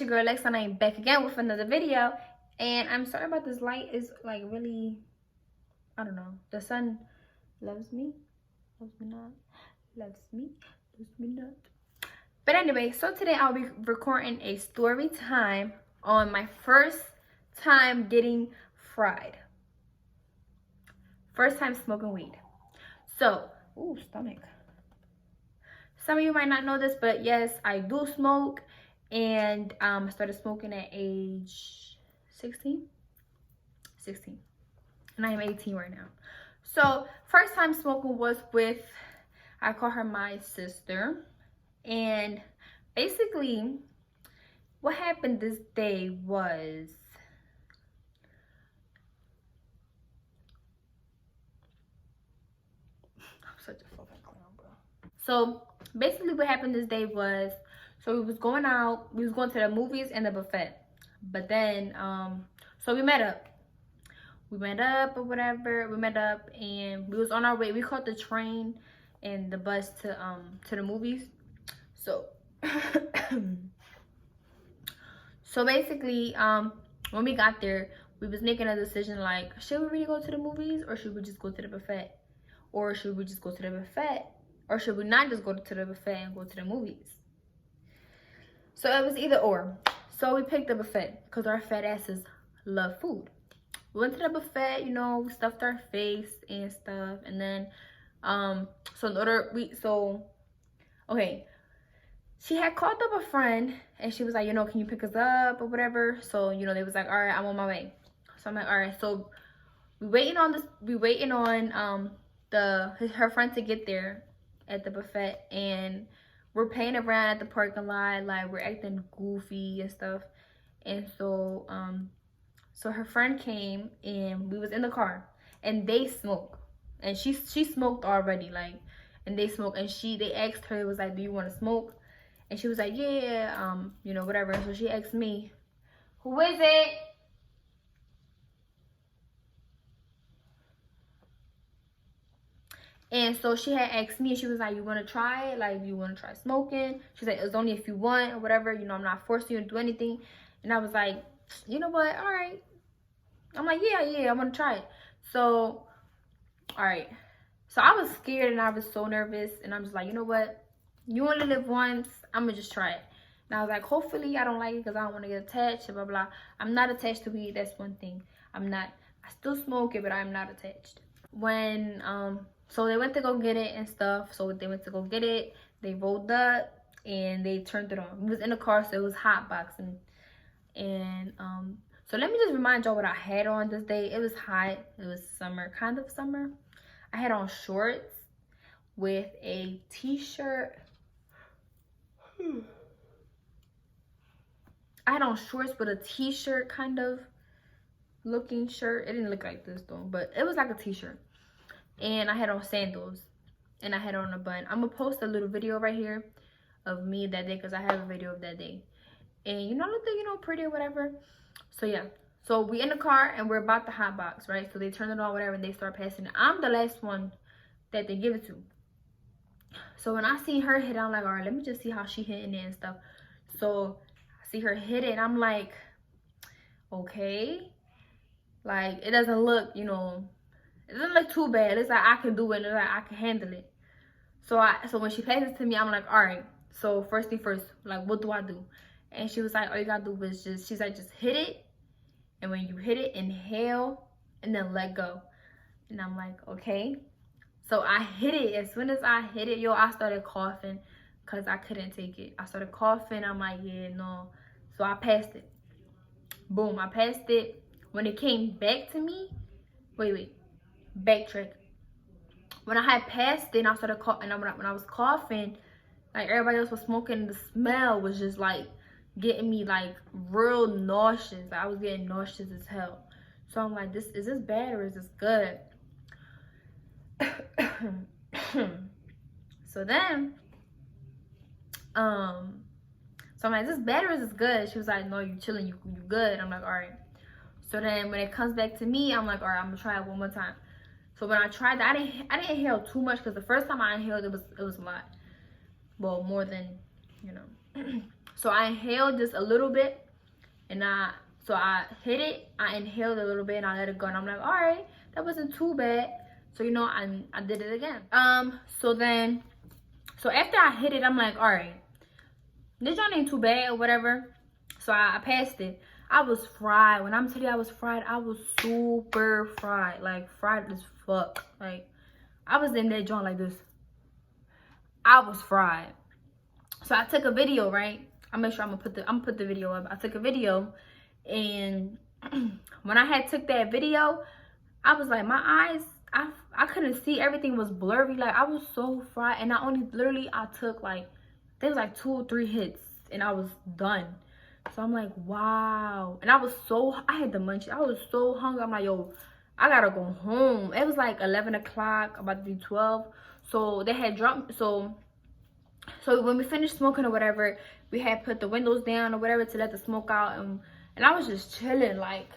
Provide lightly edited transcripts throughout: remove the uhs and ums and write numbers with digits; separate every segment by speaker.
Speaker 1: Your girl Lex, and I'm back again with another video. And I'm sorry about this light. Is like really, I don't know. The sun loves me not, loves me not. But anyway, so today I'll be recording a story time on my first time getting fried. First time smoking weed. So, ooh, stomach. Some of you might not know this, but yes, I do smoke. And I started smoking at age 16. And I am 18 right now. So first time smoking was with, I call her my sister. And basically what happened this day was, I'm such a fucking clown, bro. So basically what happened this day was, so we was going out, we was going to the movies and the buffet. But then, so we met up or whatever. We met up and we was on our way. We caught the train and the bus to the movies. So, so basically, when we got there, we was making a decision like, should we really go to the movies or should we just go to the buffet? Or should we just go to the buffet? Or should we not just go to the buffet and go to the movies? So it was either or. So we picked the buffet because our fat asses love food. We went to the buffet, you know, we stuffed our face and stuff. And then, okay. She had called up a friend and she was like, you know, can you pick us up or whatever? So, you know, they was like, all right, I'm on my way. So I'm like, all right. So we waiting on her friend to get there at the buffet, and we're playing around at the parking lot, like we're acting goofy and stuff. And so so her friend came and we was in the car and they smoke, and she smoked already, like, and they smoke, and they asked her, it was like, do you want to smoke? And she was like, yeah, you know, whatever. So she asked me, who is it? And so she had asked me, she was like, you want to try it? Like, you want to try smoking? She's like, it's only if you want or whatever. You know, I'm not forcing you to do anything. And I was like, you know what? All right. I'm like, yeah, I'm going to try it. So, all right. So I was scared and I was so nervous. And I'm just like, you know what? You only live once. I'm going to just try it. And I was like, hopefully I don't like it because I don't want to get attached, blah, blah, blah. I'm not attached to weed. That's one thing. I still smoke it, but I'm not attached. When, so they went to go get it and stuff. So they went to go get it. They rolled up and they turned it on. It was in the car, so it was hot boxing. And so let me just remind y'all what I had on this day. It was hot. It was summer, kind of summer. I had on shorts with a t-shirt. I had on shorts with a t-shirt kind of looking shirt. It didn't look like this though, but it was like a t-shirt. And I had on sandals and I had on a bun. I'm gonna post a little video right here of me that day because I have a video of that day. And you know, I looked, you know, pretty or whatever. So yeah, so we in the car and we're about the hot box, right? So they turn it on, whatever, and they start passing it. I'm the last one that they give it to. So when I see her hit, I'm like, all right, let me just see how she hitting it and stuff. So I see her hit it and I'm like, okay, like it doesn't look, you know, it doesn't look too bad. It's like I can do it and like I can handle it. So when she passes to me, I'm like, all right, so first thing first, like, what do I do? And she was like, all you gotta do is she's like, just hit it. And when you hit it, inhale and then let go. And I'm like, okay. So I hit it. As soon as I hit it, yo, I started coughing because I couldn't take it. I started coughing. I'm like, yeah, no. So I passed it. Boom, I passed it. When it came back to me, wait, backtrack. When I had passed it and I started coughing, and when I was coughing, like everybody else was smoking, the smell was just like getting me like real nauseous. Like, I was getting nauseous as hell. So I'm like, is this bad or is this good? So then, so I'm like, is this bad or is this good? She was like, no, you chilling, you good. I'm like, all right. So then when it comes back to me, I'm like, all right, I'm gonna try it one more time. So when I tried that, I didn't inhale too much because the first time I inhaled, it was a lot. Well, more than, you know. So I inhaled just a little bit, and I hit it. I inhaled a little bit and I let it go, and I'm like, all right, that wasn't too bad. So you know, I did it again. So after I hit it, I'm like, all right, this joint ain't too bad or whatever. So I passed it. I was fried. When I'm telling you I was fried, I was super fried. Like fried as fuck. Like I was in that joint like this. I was fried. So I took a video, right? I make sure I'm gonna put the video up. I took a video, and when I had took that video, I was like, my eyes, I couldn't see. Everything was blurry. Like I was so fried, and I only literally I took like there was like 2 or 3 hits, and I was done. So I'm like, wow. And I had the munchies. I was so hungry. I'm like, yo, I gotta go home. It was like 11 o'clock, about to be 12. So they had dropped. So when we finished smoking or whatever, we had put the windows down or whatever to let the smoke out, and I was just chilling. Like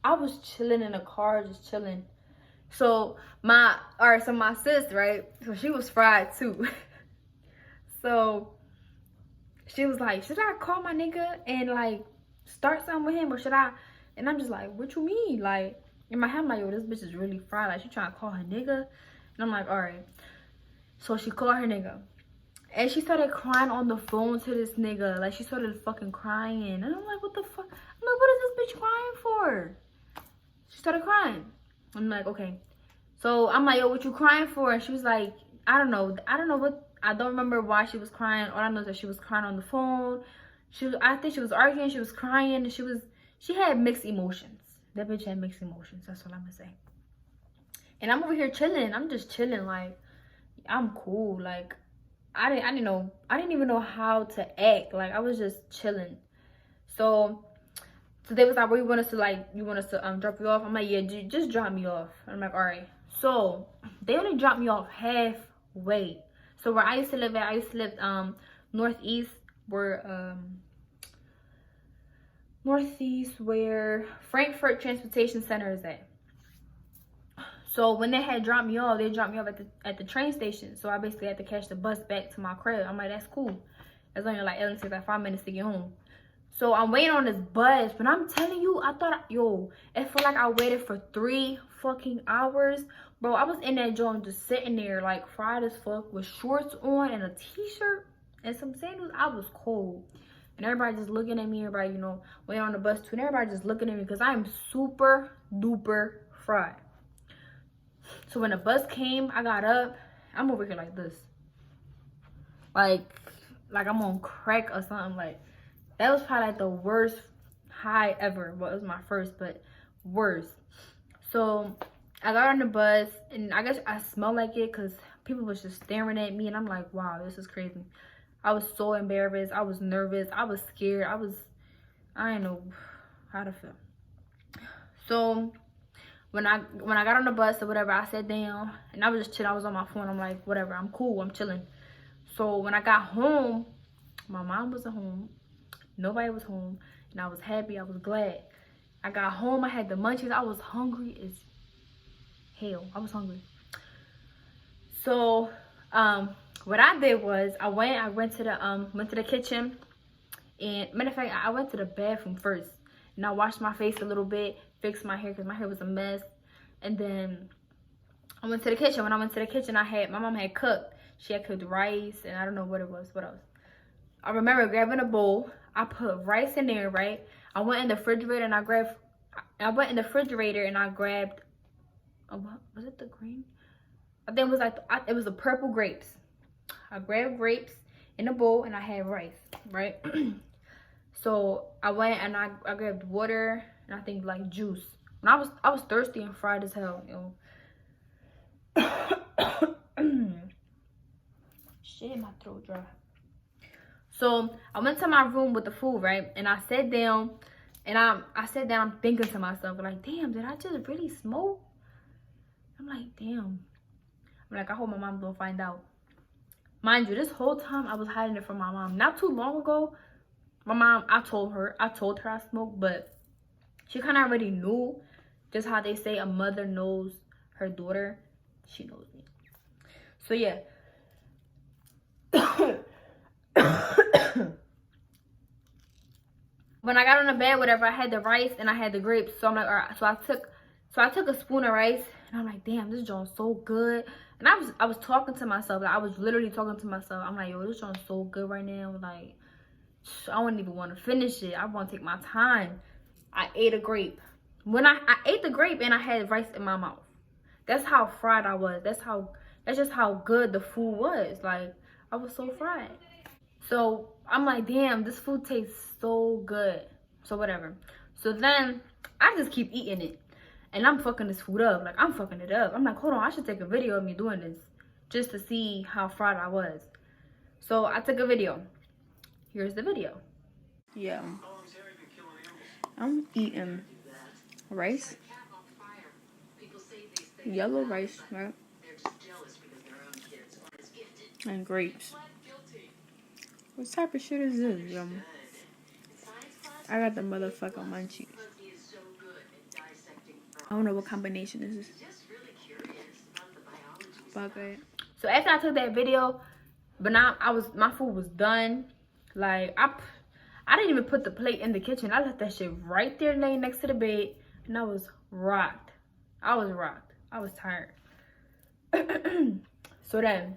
Speaker 1: I was chilling in the car, just chilling. So my sis, right? So she was fried too. So she was like, should I call my nigga and like start something with him, or should I? And I'm just like, what you mean? Like in my head, I'm like, yo, this bitch is really fried. Like she trying to call her nigga. And I'm like, all right. So she called her nigga. And she started crying on the phone to this nigga. Like, she started fucking crying. And I'm like, what the fuck? I'm like, what is this bitch crying for? She started crying. I'm like, okay. So I'm like, yo, what you crying for? And she was like, I don't know what. I don't remember why she was crying. All I know is that she was crying on the phone. I think she was arguing. She was crying. And she had mixed emotions. That bitch had mixed emotions. That's what I'm gonna say. And I'm over here chilling. I'm just chilling. Like, I'm cool. Like, I didn't even know how to act. Like I was just chilling. So they was like, where you want us to drop you off? I'm like, yeah, just drop me off. I'm like, all right. So they only dropped me off halfway. So where I used to live northeast, where Frankfurt Transportation Center is at. So when they had dropped me off, they dropped me off at the train station. So I basically had to catch the bus back to my crib. I'm like, that's cool. It's only like, it only takes like 5 minutes to get home. So I'm waiting on this bus. But I'm telling you, it felt like I waited for 3 fucking hours. Bro, I was in that joint just sitting there like fried as fuck with shorts on and a t-shirt and some sandals. I was cold. And everybody just looking at me. Everybody, waiting on the bus too. And everybody just looking at me because I am super duper fried. So when the bus came, I got up. I'm over here like this. Like I'm on crack or something. Like, that was probably like the worst high ever. Well, it was my first, but worst. So I got on the bus, and I guess I smelled like it because people was just staring at me. And I'm like, wow, this is crazy. I was so embarrassed. I was nervous. I was scared. I didn't know how to feel. So when I got on the bus or whatever, I sat down and I was just chilling. I was on my phone. I'm like, whatever, I'm cool, I'm chilling. So when I got home, my mom wasn't home, nobody was home, and I was happy. I was glad. I got home, I had the munchies. I was hungry as hell. I was hungry. So what I did was I went to the kitchen, and matter of fact, I went to the bathroom first, and I washed my face a little bit, fixed my hair because my hair was a mess. And then I went to the kitchen. When I went to the kitchen, my mom had cooked. She had cooked rice, and I don't know what it was. What else? I remember grabbing a bowl. I put rice in there, right? I went in the refrigerator and I grabbed. Was it the green? I think it was it was the purple grapes. I grabbed grapes in a bowl and I had rice, right? So I went and I grabbed water and I think like juice. And I was thirsty and fried as hell, Shit, my throat dry. So I went to my room with the food, right? And I sat down, and I sat down, I'm thinking to myself, like, damn, did I just really smoke? I'm like, damn. I'm like, I hope my mom don't find out. Mind you, this whole time I was hiding it from my mom. Not too long ago, my mom, I told her I smoked, but she kind of already knew. Just how they say a mother knows her daughter, she knows me. So yeah. When I got on the bed, whatever, I had the rice and I had the grapes. So I'm like, all right. So I took a spoon of rice and I'm like, damn, this joint's so good. And I was talking to myself. Like, I was literally talking to myself. I'm like, yo, this joint's so good right now. Like, I wouldn't even want to finish it. I want to take my time. I ate a grape. When I ate the grape and I had rice in my mouth. That's how fried I was. That's just how good the food was. Like, I was so fried. So I'm like, damn, this food tastes so good. So whatever. So then I just keep eating it. And I'm fucking this food up. Like, I'm fucking it up. I'm like, hold on, I should take a video of me doing this. Just to see how fried I was. So I took a video. Here's the video. Yeah. I'm eating rice. Yellow rice, right? And grapes. What type of shit is this, I got the motherfucking munchies. I don't know what combination this is. Fuck it. So after I took that video, but now my food was done. Like, I didn't even put the plate in the kitchen. I left that shit right there laying next to the bed. And I was rocked. I was tired. So then,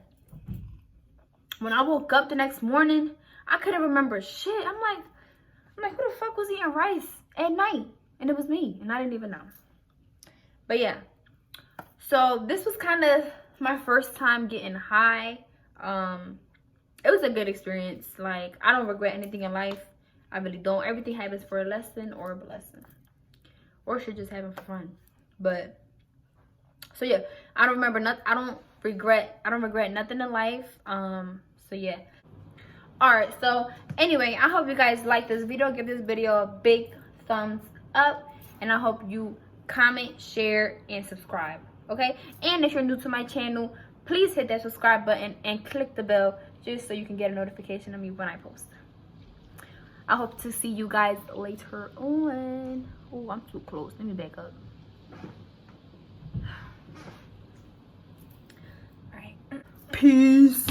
Speaker 1: when I woke up the next morning, I couldn't remember shit. I'm like, who the fuck was eating rice at night? And it was me, and I didn't even know. But yeah, so this was kind of my first time getting high. It was a good experience. Like, I don't regret anything in life. I really don't. Everything happens for a lesson or a blessing, or should just happen for fun. But so yeah, I don't regret nothing in life. So yeah. Alright, so anyway, I hope you guys like this video. Give this video a big thumbs up, and I hope you comment, share, and subscribe. Okay, and if you're new to my channel, please hit that subscribe button and click the bell just so you can get a notification of me when I post. I hope to see you guys later on. Oh, I'm too close. Let me back up. All right. Peace.